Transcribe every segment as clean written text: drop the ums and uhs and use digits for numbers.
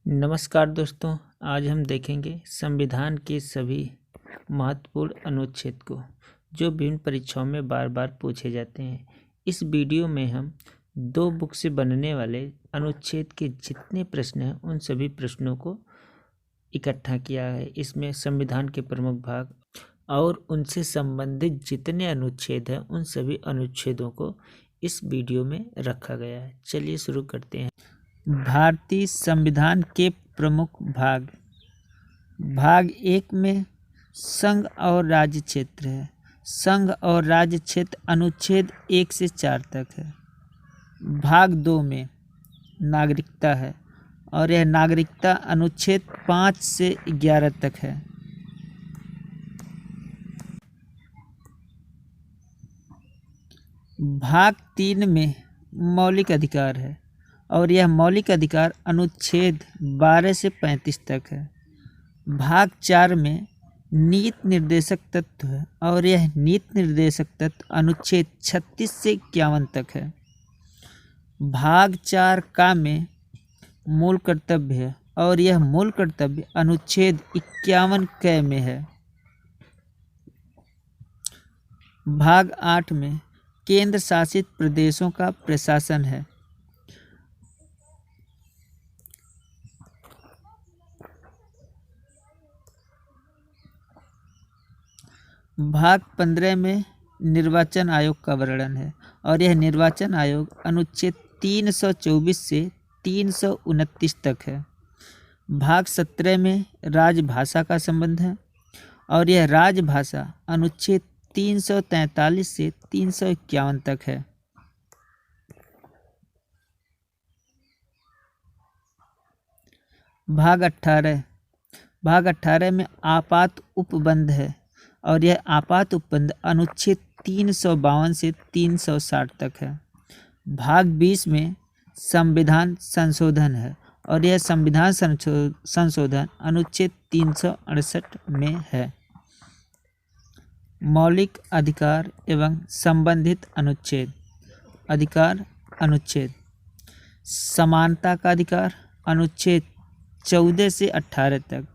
नमस्कार दोस्तों, आज हम देखेंगे संविधान के सभी महत्वपूर्ण अनुच्छेद को जो विभिन्न परीक्षाओं में बार बार पूछे जाते हैं। इस वीडियो में हम 2 बुक से बनने वाले अनुच्छेद के जितने प्रश्न हैं उन सभी प्रश्नों को इकट्ठा किया है। इसमें संविधान के प्रमुख भाग और उनसे संबंधित जितने अनुच्छेद हैं उन सभी अनुच्छेदों को इस वीडियो में रखा गया है। चलिए शुरू करते हैं। भारतीय संविधान के प्रमुख भाग। भाग 1 में संघ और राज्य क्षेत्र है। संघ और राज्य क्षेत्र अनुच्छेद 1 से 4 तक है। भाग 2 में नागरिकता है और यह नागरिकता अनुच्छेद 5 से 11 तक है। भाग 3 में मौलिक अधिकार है और यह मौलिक अधिकार अनुच्छेद 12 से 35 तक है। भाग 4 में नीति निर्देशक तत्व है और यह नीति निर्देशक तत्व अनुच्छेद 36 से 51 तक है। भाग 4 का में मूल कर्तव्य है और यह मूल कर्तव्य अनुच्छेद 51 क में है। भाग 8 में केंद्र शासित प्रदेशों का प्रशासन है। भाग 15 में निर्वाचन आयोग का वर्णन है और यह निर्वाचन आयोग अनुच्छेद 324 से 329 तक है। भाग 17 में राजभाषा का संबंध है और यह राजभाषा अनुच्छेद 343 से 351 तक है। भाग 18 में आपात उपबंध है और यह आपात उपबंध अनुच्छेद 352 से 360 तक है। भाग 20 में संविधान संशोधन है और यह संविधान संशोधन अनुच्छेद 368 में है। मौलिक अधिकार एवं संबंधित अनुच्छेद। अधिकार अनुच्छेद। समानता का अधिकार अनुच्छेद 14 से 18 तक।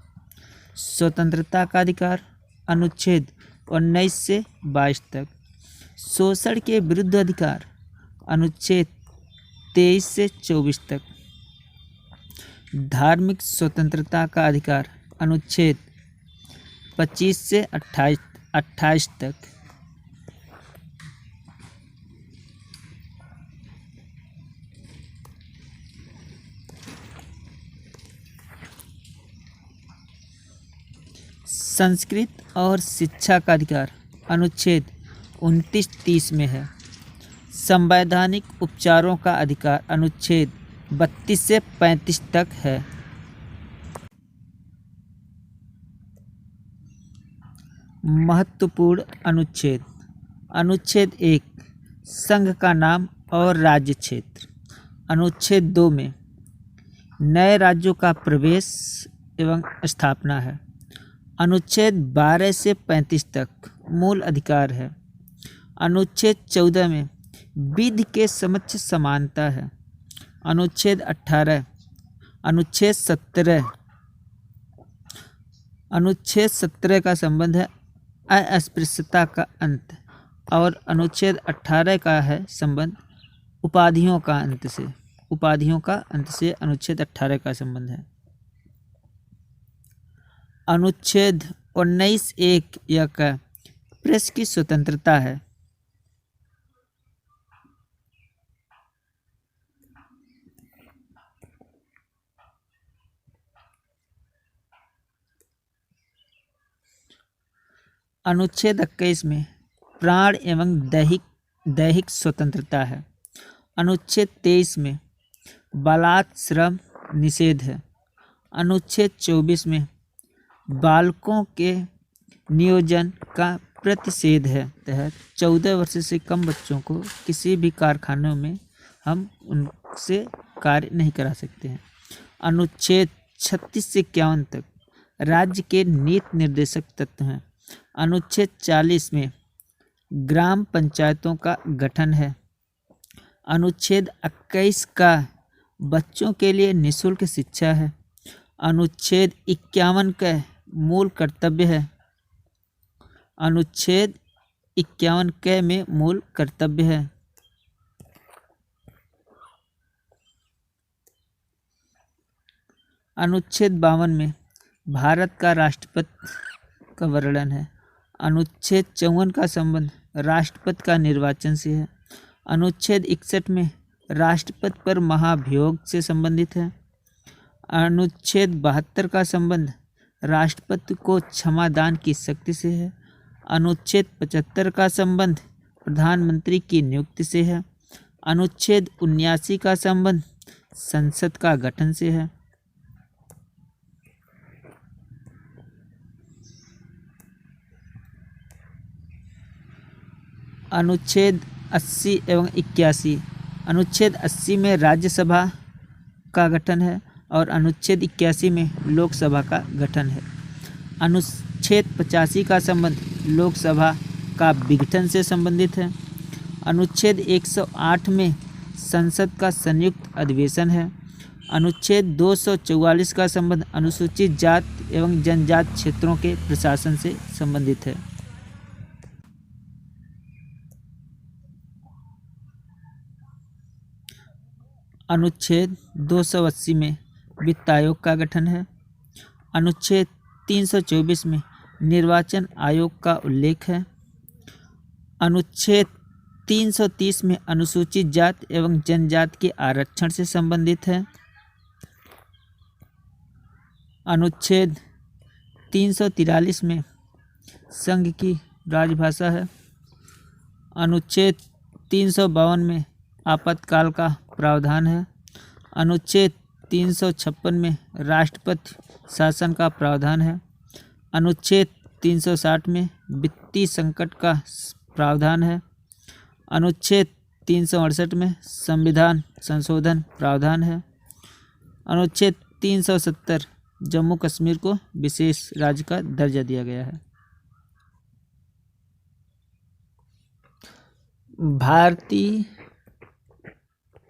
स्वतंत्रता का अधिकार अनुच्छेद 19 से 22 तक। शोषण के विरुद्ध अधिकार अनुच्छेद 23 से 24 तक। धार्मिक स्वतंत्रता का अधिकार अनुच्छेद 25 से 28 तक। संस्कृत और शिक्षा का अधिकार अनुच्छेद 29-30 में है। संवैधानिक उपचारों का अधिकार अनुच्छेद 32 से 35 तक है। महत्वपूर्ण अनुच्छेद। अनुच्छेद 1 संघ का नाम और राज्य क्षेत्र। अनुच्छेद 2 में नए राज्यों का प्रवेश एवं स्थापना है। अनुच्छेद 12 से 35 तक मूल अधिकार है। अनुच्छेद 14 में विधि के समक्ष समानता है। अनुच्छेद 18। अनुच्छेद 17 का संबंध है अस्पृश्यता का अंत और अनुच्छेद 18 का है संबंध उपाधियों का अंत से। अनुच्छेद 18 का संबंध है। अनुच्छेद 19(1) यह का प्रेस की स्वतंत्रता है। अनुच्छेद 21 में प्राण एवं दैहिक स्वतंत्रता है। अनुच्छेद 23 में बालात श्रम निषेध है। अनुच्छेद 24 में बालकों के नियोजन का प्रतिषेध है। तहत 14 वर्ष से कम बच्चों को किसी भी कारखानों में हम उनसे कार्य नहीं करा सकते हैं। अनुच्छेद 36 से 51 तक राज्य के नीति निर्देशक तत्व हैं। अनुच्छेद 40 में ग्राम पंचायतों का गठन है। अनुच्छेद 21 का बच्चों के लिए निःशुल्क शिक्षा है। अनुच्छेद 51 का मूल कर्तव्य है। अनुच्छेद 51 के में मूल कर्तव्य है। अनुच्छेद 52 में भारत का राष्ट्रपति का वर्णन है। अनुच्छेद 54 का संबंध राष्ट्रपति का निर्वाचन से है। अनुच्छेद 61 में राष्ट्रपति पर महाभियोग से संबंधित है। अनुच्छेद 72 का संबंध राष्ट्रपति को क्षमादान की शक्ति से है। अनुच्छेद 75 का संबंध प्रधानमंत्री की नियुक्ति से है। अनुच्छेद 79 का संबंध संसद का गठन से है। अनुच्छेद 80 एवं 81। अनुच्छेद 80 में राज्यसभा का गठन है और अनुच्छेद 81 में लोकसभा का गठन है। अनुच्छेद 85 का संबंध लोकसभा का विघटन से संबंधित है। अनुच्छेद 108 में संसद का संयुक्त अधिवेशन है। अनुच्छेद 244 का संबंध अनुसूचित जाति एवं जनजाति क्षेत्रों के प्रशासन से संबंधित है। अनुच्छेद 280 में वित्त आयोग का गठन है। अनुच्छेद 324 में निर्वाचन आयोग का उल्लेख है। अनुच्छेद 330 में अनुसूचित जाति एवं जनजाति के आरक्षण से संबंधित है। अनुच्छेद 343 में संघ की राजभाषा है। अनुच्छेद 352 में आपातकाल का प्रावधान है। अनुच्छेद 356 में राष्ट्रपति शासन का प्रावधान है। अनुच्छेद 360 में वित्तीय संकट का प्रावधान है। अनुच्छेद 368 में संविधान संशोधन प्रावधान है। अनुच्छेद 370 जम्मू कश्मीर को विशेष राज्य का दर्जा दिया गया है।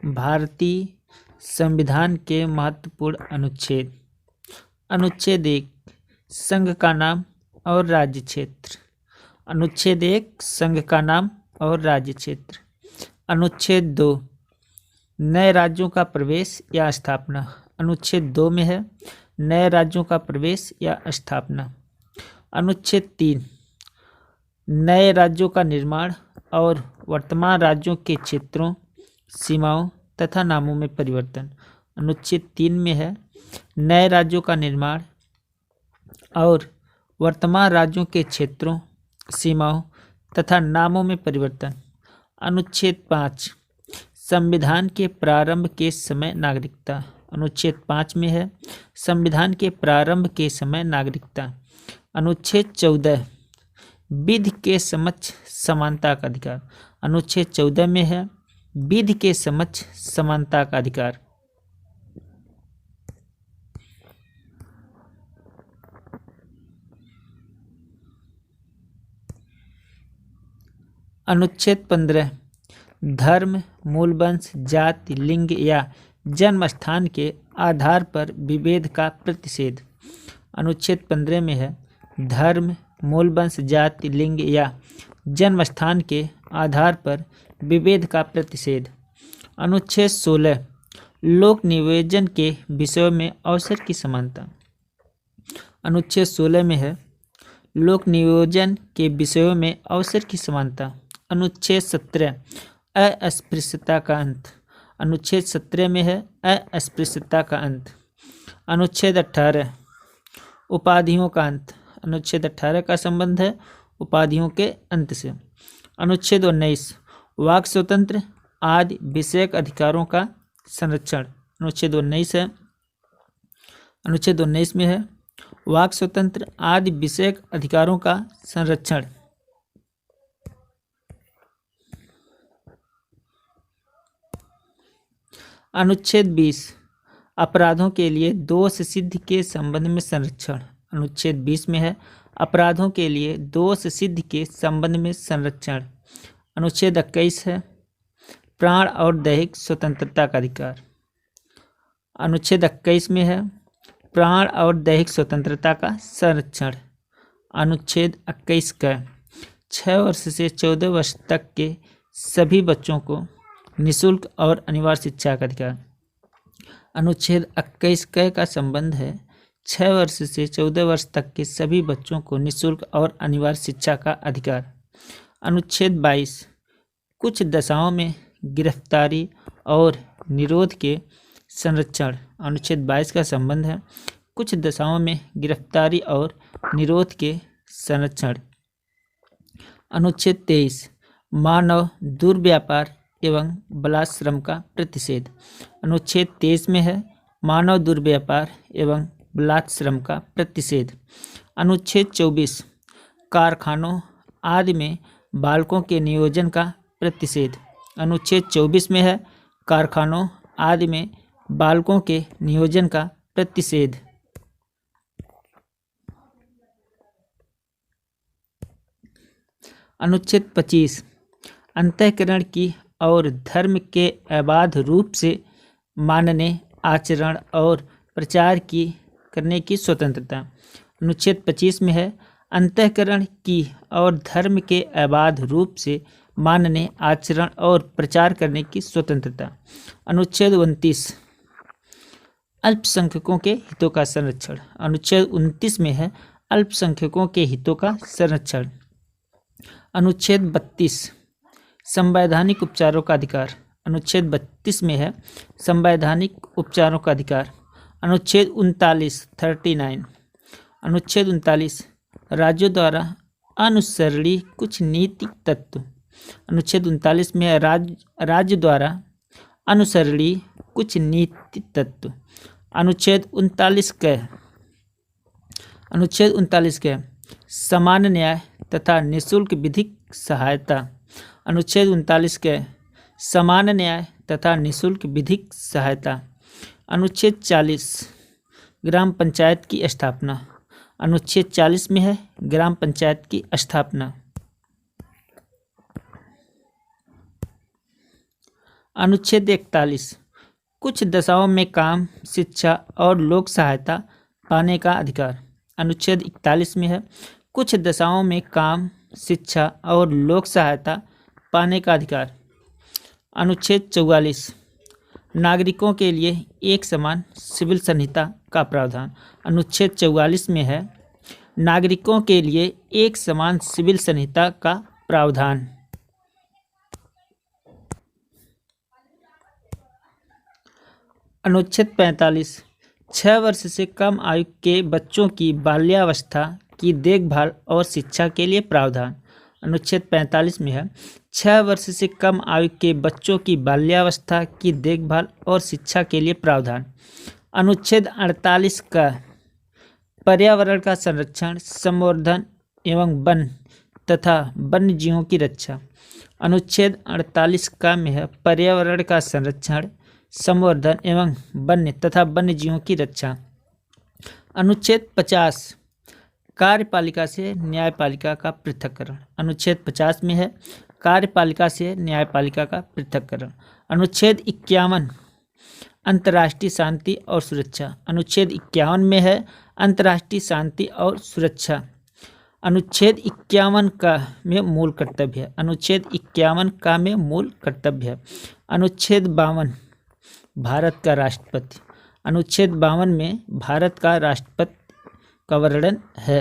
भारतीय संविधान के महत्वपूर्ण अनुच्छेद। अनुच्छेद 1 संघ का नाम और राज्य क्षेत्र। अनुच्छेद 1 संघ का नाम और राज्य क्षेत्र। अनुच्छेद 2 नए राज्यों का प्रवेश या स्थापना। अनुच्छेद 2 में है नए राज्यों का प्रवेश या स्थापना। अनुच्छेद 3 नए राज्यों का निर्माण और वर्तमान राज्यों के क्षेत्रों, सीमाओं तथा नामों में परिवर्तन। अनुच्छेद 3 में है नए राज्यों का निर्माण और वर्तमान राज्यों के क्षेत्रों, सीमाओं तथा नामों में परिवर्तन। अनुच्छेद 5 संविधान के प्रारंभ के समय नागरिकता। अनुच्छेद 5 में है संविधान के प्रारंभ के समय नागरिकता। अनुच्छेद 14 विधि के समक्ष समानता का अधिकार। अनुच्छेद 14 में है विधि के समक्ष समानता का अधिकार। अनुच्छेद 15 धर्म, मूल वंश, जाति, लिंग या जन्म स्थान के आधार पर विभेद का प्रतिषेध। अनुच्छेद 15 में है धर्म, मूल वंश, जाति, लिंग या जन्म स्थान के आधार पर विभेद का प्रतिषेध। अनुच्छेद 16 लोक नियोजन के विषयों में अवसर की समानता। अनुच्छेद 16 में है लोक नियोजन के विषयों में अवसर की समानता। अनुच्छेद 17 अस्पृश्यता का अंत। अनुच्छेद 17 में है अस्पृश्यता का अंत। अनुच्छेद 18 उपाधियों का अंत। अनुच्छेद 18 का संबंध है उपाधियों के अंत से। अनुच्छेद 19 वाक स्वतंत्र आदि विषयक अधिकारों का संरक्षण। अनुच्छेद 19 है अनुच्छेद 19 में है वाक स्वतंत्र आदि विषयक अधिकारों का संरक्षण। अनुच्छेद 20 अपराधों के लिए दोष सिद्धि के संबंध में संरक्षण। अनुच्छेद 20 में है अपराधों के लिए दोष सिद्धि के संबंध में संरक्षण। अनुच्छेद 21 है प्राण और दैहिक स्वतंत्रता का अधिकार। अनुच्छेद 21 में है प्राण और दैहिक स्वतंत्रता का संरक्षण। अनुच्छेद 21 क 6 वर्ष से 14 वर्ष तक के सभी बच्चों को निःशुल्क और अनिवार्य शिक्षा का अधिकार। अनुच्छेद 21 क का संबंध है 6 वर्ष से 14 वर्ष तक के सभी बच्चों को निःशुल्क और अनिवार्य शिक्षा का अधिकार। अनुच्छेद 22 कुछ दशाओं में गिरफ्तारी और निरोध के संरक्षण। अनुच्छेद 22 का संबंध है कुछ दशाओं में गिरफ्तारी और निरोध के संरक्षण। अनुच्छेद 23 मानव दुर्व्यापार एवं बलात्श्रम का प्रतिषेध। अनुच्छेद 23 में है मानव दुर्व्यापार एवं बलात्श्रम का प्रतिषेध। अनुच्छेद 24 कारखानों आदि में बालकों के नियोजन का प्रतिषेध। अनुच्छेद 24 में है कारखानों आदि में बालकों के नियोजन का प्रतिषेध। अनुच्छेद 25 अंतःकरण की और धर्म के अबाध रूप से मानने, आचरण और प्रचार की करने की स्वतंत्रता। अनुच्छेद 25 में है अंतःकरण की और धर्म के अबाध रूप से मानने, आचरण और प्रचार करने की स्वतंत्रता। अनुच्छेद 29 अल्पसंख्यकों के हितों का संरक्षण। अनुच्छेद 29 में है अल्पसंख्यकों के हितों का संरक्षण। अनुच्छेद 32 संवैधानिक उपचारों का अधिकार। अनुच्छेद 32 में है संवैधानिक उपचारों का अधिकार। अनुच्छेद 39 अनुच्छेद 39 राज्यों द्वारा अनुसरणीय कुछ नीतिक तत्व। अनुच्छेद 39 में है राज्य द्वारा अनुसरणीय कुछ नीति तत्व। अनुच्छेद 39 के समान न्याय तथा निःशुल्क विधिक सहायता। अनुच्छेद 39 के समान न्याय तथा निःशुल्क विधिक सहायता। अनुच्छेद 40 ग्राम पंचायत की स्थापना। अनुच्छेद 40 में है ग्राम पंचायत की स्थापना। अनुच्छेद 41 कुछ दशाओं में काम, शिक्षा और लोक सहायता पाने का अधिकार। अनुच्छेद 41 में है कुछ दशाओं में काम, शिक्षा और लोक सहायता पाने का अधिकार। अनुच्छेद 44 नागरिकों के लिए एक समान सिविल संहिता का प्रावधान। अनुच्छेद 44 में है नागरिकों के लिए एक समान सिविल संहिता का प्रावधान। अनुच्छेद 45 6 वर्ष से कम आयु के बच्चों की बाल्यावस्था की देखभाल और शिक्षा के लिए प्रावधान। अनुच्छेद 45 में है 6 वर्ष से कम आयु के बच्चों की बाल्यावस्था की देखभाल और शिक्षा के लिए प्रावधान। अनुच्छेद 48 का पर्यावरण का संरक्षण, संवर्धन एवं वन तथा वन्य जीवों की रक्षा। अनुच्छेद 48 का में है पर्यावरण का संरक्षण, संवर्धन एवं वन्य तथा वन्य जीवों की रक्षा। अनुच्छेद 50 कार्यपालिका से न्यायपालिका का पृथक्करण। अनुच्छेद 50 में है कार्यपालिका से न्यायपालिका का पृथक्करण। अनुच्छेद 51 अंतर्राष्ट्रीय शांति और सुरक्षा। अनुच्छेद 51 में है अंतर्राष्ट्रीय शांति और सुरक्षा। अनुच्छेद 51 का में मूल कर्तव्य है। अनुच्छेद 51 का में मूल कर्तव्य है। अनुच्छेद 52 भारत का राष्ट्रपति। अनुच्छेद 52 में भारत का राष्ट्रपति का वर्णन है।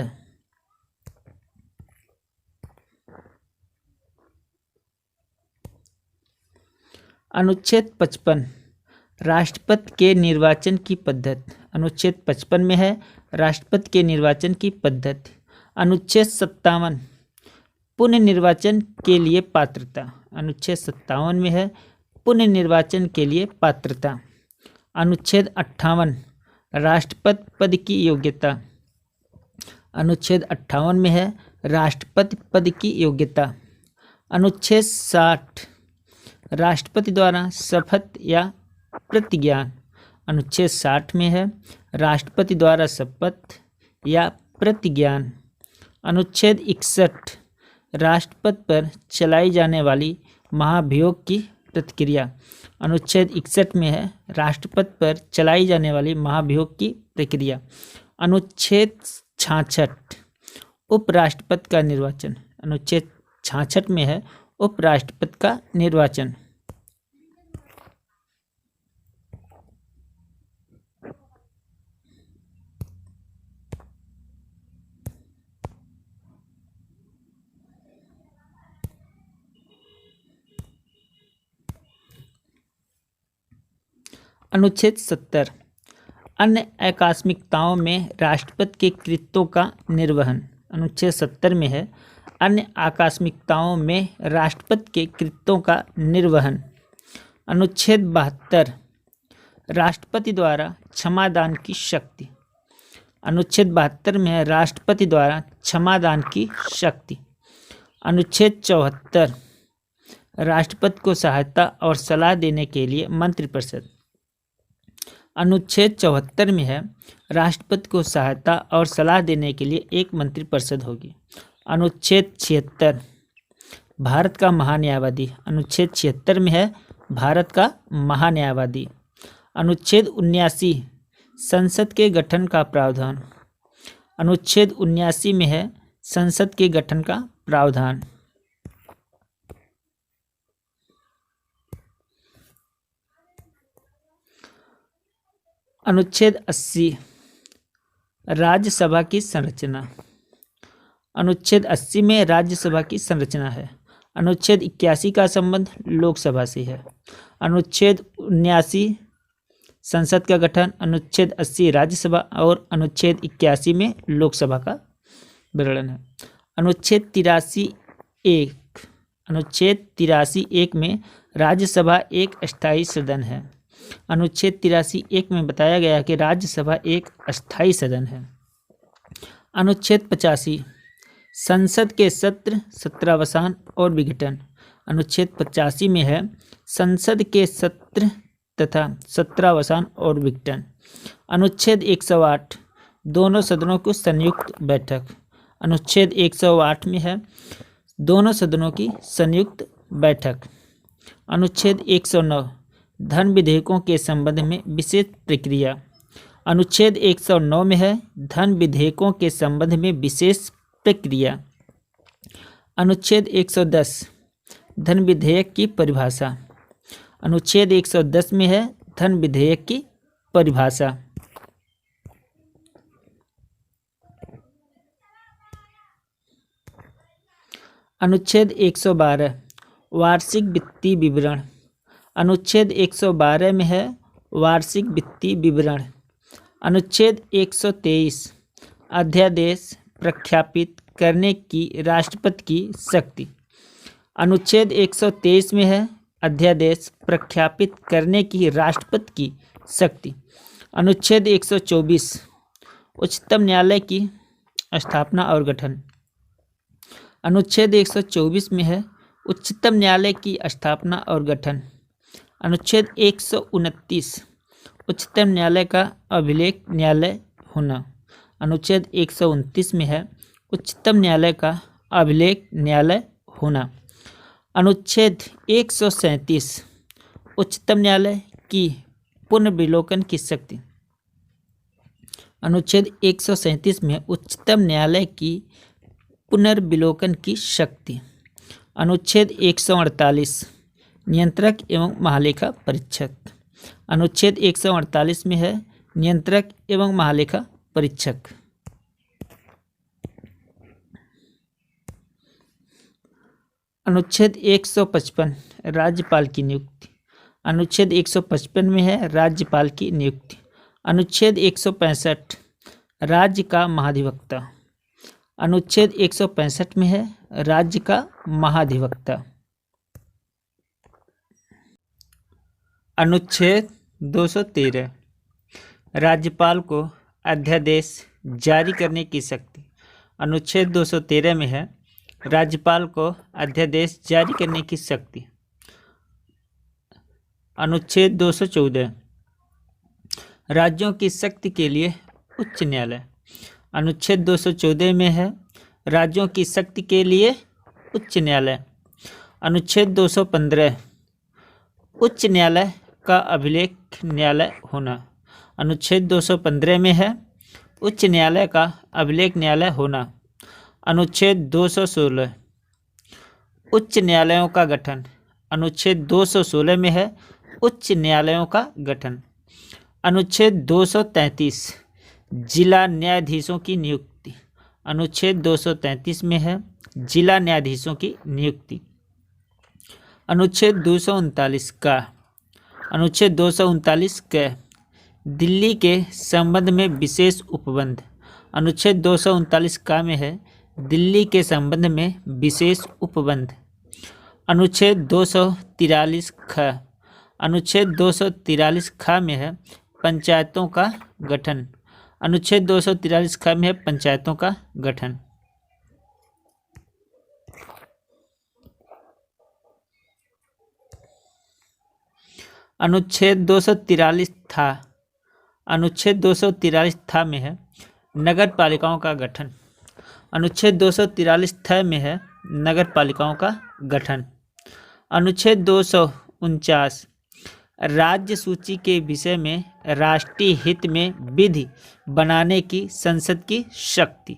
अनुच्छेद 55 राष्ट्रपति के निर्वाचन की पद्धति। अनुच्छेद 55 में है राष्ट्रपति के निर्वाचन की पद्धति। अनुच्छेद 57 पुनः निर्वाचन के लिए पात्रता। अनुच्छेद 57 में है पुनः निर्वाचन के लिए पात्रता। अनुच्छेद 58 राष्ट्रपति पद की योग्यता। अनुच्छेद 58 में है राष्ट्रपति पद की योग्यता। अनुच्छेद 60 राष्ट्रपति द्वारा शपथ या प्रतिज्ञान। अनुच्छेद 60 में है राष्ट्रपति द्वारा शपथ या प्रतिज्ञान। अनुच्छेद 61 राष्ट्रपति पर चलाई जाने वाली महाभियोग की प्रतिक्रिया। अनुच्छेद 61 में है राष्ट्रपति पर चलाई जाने वाली महाभियोग की प्रक्रिया। अनुच्छेद 66 उपराष्ट्रपति का निर्वाचन। अनुच्छेद 66 में है उपराष्ट्रपति का निर्वाचन। अनुच्छेद 70 अन्य आकस्मिकताओं में राष्ट्रपति के कृत्यों का निर्वहन। अनुच्छेद 70 में है अन्य आकस्मिकताओं में राष्ट्रपति के कृत्यों का निर्वहन। अनुच्छेद 72 राष्ट्रपति द्वारा क्षमादान की शक्ति। अनुच्छेद 72 में है राष्ट्रपति द्वारा क्षमादान की शक्ति। अनुच्छेद 74 राष्ट्रपति को सहायता और सलाह देने के लिए मंत्रिपरिषद। अनुच्छेद 74 में है राष्ट्रपति को सहायता और सलाह देने के लिए एक मंत्रिपरिषद होगी। अनुच्छेद 76 भारत का महान्यायवादी। अनुच्छेद 76 में है भारत का महान्यायवादी। अनुच्छेद 79 संसद के गठन का प्रावधान। अनुच्छेद 79 में है संसद के गठन का प्रावधान। अनुच्छेद 80 राज्यसभा की संरचना। अनुच्छेद 80 में राज्यसभा की संरचना है। अनुच्छेद 81 का संबंध लोकसभा से है। अनुच्छेद 79 संसद का गठन, अनुच्छेद 80 राज्यसभा और अनुच्छेद 81 में लोकसभा का विवरण है। अनुच्छेद 83(1) अनुच्छेद 83(1) में राज्यसभा एक अस्थायी सदन है। अनुच्छेद 83(1) में बताया गया है कि राज्यसभा एक अस्थायी सदन है। अनुच्छेद 85 संसद के सत्र, सत्रावसान और विघटन। अनुच्छेद 85 में है संसद के सत्र तथा सत्रावसान और विघटन। अनुच्छेद 108 दोनों सदनों की संयुक्त बैठक। अनुच्छेद 108 में है दोनों सदनों की संयुक्त बैठक। अनुच्छेद 109 धन विधेयकों के संबंध में विशेष प्रक्रिया। अनुच्छेद 109 में है धन विधेयकों के संबंध में विशेष प्रक्रिया। अनुच्छेद 110 धन विधेयक की परिभाषा। अनुच्छेद 110 में है धन विधेयक की परिभाषा। अनुच्छेद 112 वार्षिक वित्तीय विवरण। अनुच्छेद 112 में है वार्षिक वित्तीय विवरण। अनुच्छेद 123 अध्यादेश प्रख्यापित करने की राष्ट्रपति की शक्ति। अनुच्छेद 123 में है अध्यादेश प्रख्यापित करने की राष्ट्रपति की शक्ति। अनुच्छेद 124 उच्चतम न्यायालय की स्थापना और गठन। अनुच्छेद 124 में है उच्चतम न्यायालय की स्थापना और गठन। अनुच्छेद 129 उच्चतम न्यायालय का अभिलेख न्यायालय होना। अनुच्छेद 129 में है उच्चतम न्यायालय का अभिलेख न्यायालय होना। अनुच्छेद 137 उच्चतम न्यायालय की पुनर्विलोकन की शक्ति। अनुच्छेद 137 में उच्चतम न्यायालय की पुनर्विलोकन की शक्ति। अनुच्छेद 148 नियंत्रक एवं महालेखा परीक्षक। अनुच्छेद 148 में है नियंत्रक एवं महालेखा परीक्षक। अनुच्छेद 155 राज्यपाल की नियुक्ति। अनुच्छेद 155 में है राज्यपाल की नियुक्ति। अनुच्छेद 165 राज्य का महाधिवक्ता। अनुच्छेद 165 में है राज्य का महाधिवक्ता। अनुच्छेद 213 राज्यपाल को अध्यादेश जारी करने की शक्ति। अनुच्छेद 213 में है राज्यपाल को अध्यादेश जारी करने की शक्ति। अनुच्छेद 214 राज्यों की शक्ति के लिए उच्च न्यायालय। अनुच्छेद 214 में है राज्यों की शक्ति के लिए उच्च न्यायालय। अनुच्छेद 215 उच्च न्यायालय का अभिलेख न्यायालय होना। अनुच्छेद 215 में है उच्च न्यायालय का अभिलेख न्यायालय होना। अनुच्छेद 216 उच्च न्यायालयों का गठन। अनुच्छेद 216 में है उच्च न्यायालयों का गठन। अनुच्छेद 233 जिला न्यायाधीशों की नियुक्ति। अनुच्छेद 233 में है जिला न्यायाधीशों की नियुक्ति। अनुच्छेद 239 का दिल्ली के संबंध में विशेष उपबंध। अनुच्छेद 239 का में है दिल्ली के संबंध में विशेष उपबंध। अनुच्छेद 243 ख अनुच्छेद 243 ख में है पंचायतों का गठन। अनुच्छेद 243 ख में है पंचायतों का गठन। अनुच्छेद 243 था में है नगर पालिकाओं का गठन। अनुच्छेद 243 थ में है नगर पालिकाओं का गठन। अनुच्छेद 249 राज्य सूची के विषय में राष्ट्रीय हित में विधि बनाने की संसद की शक्ति।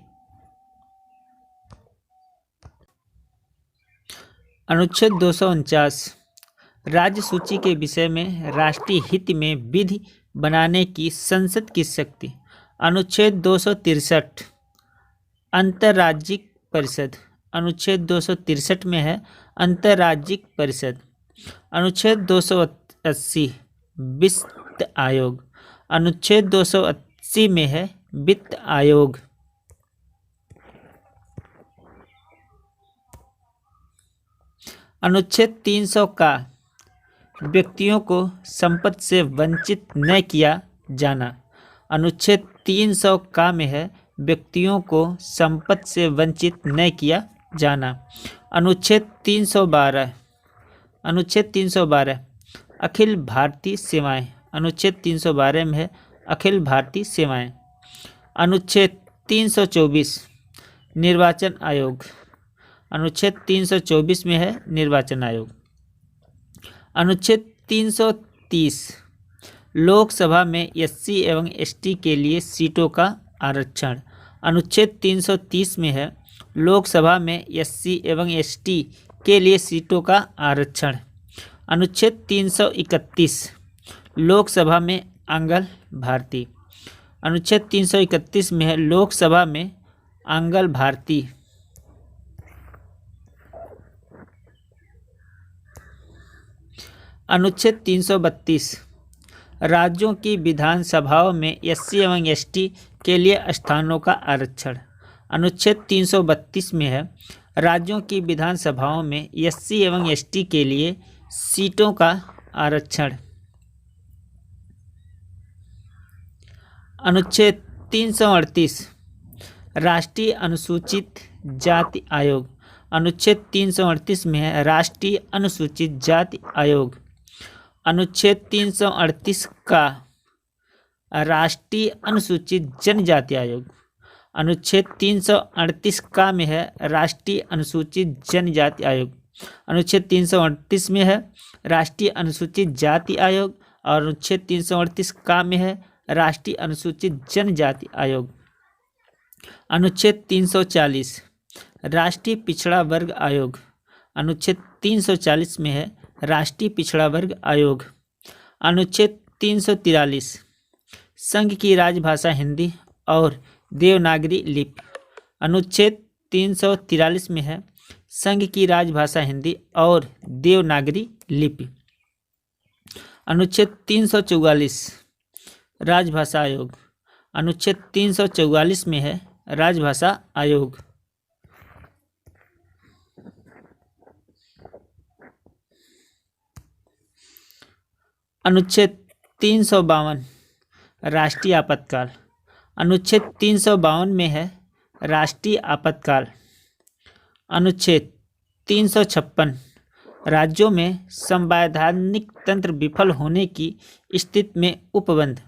अनुच्छेद 249 राज्य सूची के विषय में राष्ट्रीय हित में विधि बनाने की संसद की शक्ति। अनुच्छेद 263 अंतर्राज्यिक परिषद। अनुच्छेद 263 में है अंतर्राज्यिक परिषद। अनुच्छेद 280 वित्त आयोग। अनुच्छेद 280 में है वित्त आयोग। अनुच्छेद 300 का व्यक्तियों को संपत्ति से वंचित न किया जाना। अनुच्छेद 300 का में है व्यक्तियों को संपत्ति से वंचित न किया जाना। अनुच्छेद 312 अखिल भारतीय सेवाएं। अनुच्छेद 312 में है अखिल भारतीय सेवाएं। अनुच्छेद 324 निर्वाचन आयोग। अनुच्छेद 324 में है निर्वाचन आयोग। अनुच्छेद 330 लोकसभा में एससी एवं एसटी के लिए सीटों का आरक्षण। अनुच्छेद 330 में है लोकसभा में एससी एवं एसटी के लिए सीटों का आरक्षण। अनुच्छेद 331 लोकसभा में आंगल भारती। अनुच्छेद 331 में है लोकसभा में आंगल भारती। अनुच्छेद 332 राज्यों की विधानसभाओं में एससी एवं एसटी के लिए स्थानों का आरक्षण। अनुच्छेद 332 में है राज्यों की विधानसभाओं में एससी एवं एसटी के लिए सीटों का आरक्षण। अनुच्छेद 338 राष्ट्रीय अनुसूचित जाति आयोग। अनुच्छेद 338 में है राष्ट्रीय अनुसूचित जाति आयोग। अनुच्छेद 338 का राष्ट्रीय अनुसूचित जनजाति आयोग। अनुच्छेद 338 का में है राष्ट्रीय अनुसूचित जनजाति आयोग। अनुच्छेद 338 में है राष्ट्रीय अनुसूचित जाति आयोग और अनुच्छेद 338 का में है राष्ट्रीय अनुसूचित जनजाति आयोग। अनुच्छेद 340 राष्ट्रीय पिछड़ा वर्ग आयोग। अनुच्छेद 340 में है राष्ट्रीय पिछड़ा वर्ग आयोग। अनुच्छेद 343 संघ की राजभाषा हिंदी और देवनागरी लिपि। अनुच्छेद 343 में है संघ की राजभाषा हिंदी और देवनागरी लिपि। अनुच्छेद 344 राजभाषा आयोग। अनुच्छेद 344 में है राजभाषा आयोग। अनुच्छेद 352 राष्ट्रीय आपातकाल। अनुच्छेद 352 में है राष्ट्रीय आपातकाल। अनुच्छेद 356 राज्यों में संवैधानिक तंत्र विफल होने की स्थिति में उपबंध।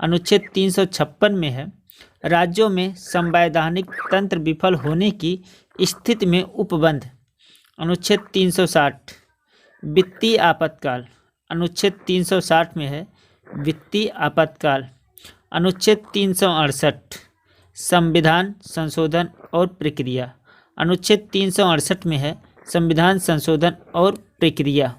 अनुच्छेद 356 में है राज्यों में संवैधानिक तंत्र विफल होने की स्थिति में उपबंध। अनुच्छेद 360 वित्तीय आपातकाल। अनुच्छेद 360 में है वित्तीय आपातकाल। अनुच्छेद 368 संविधान संशोधन और प्रक्रिया। अनुच्छेद 368 में है संविधान संशोधन और प्रक्रिया।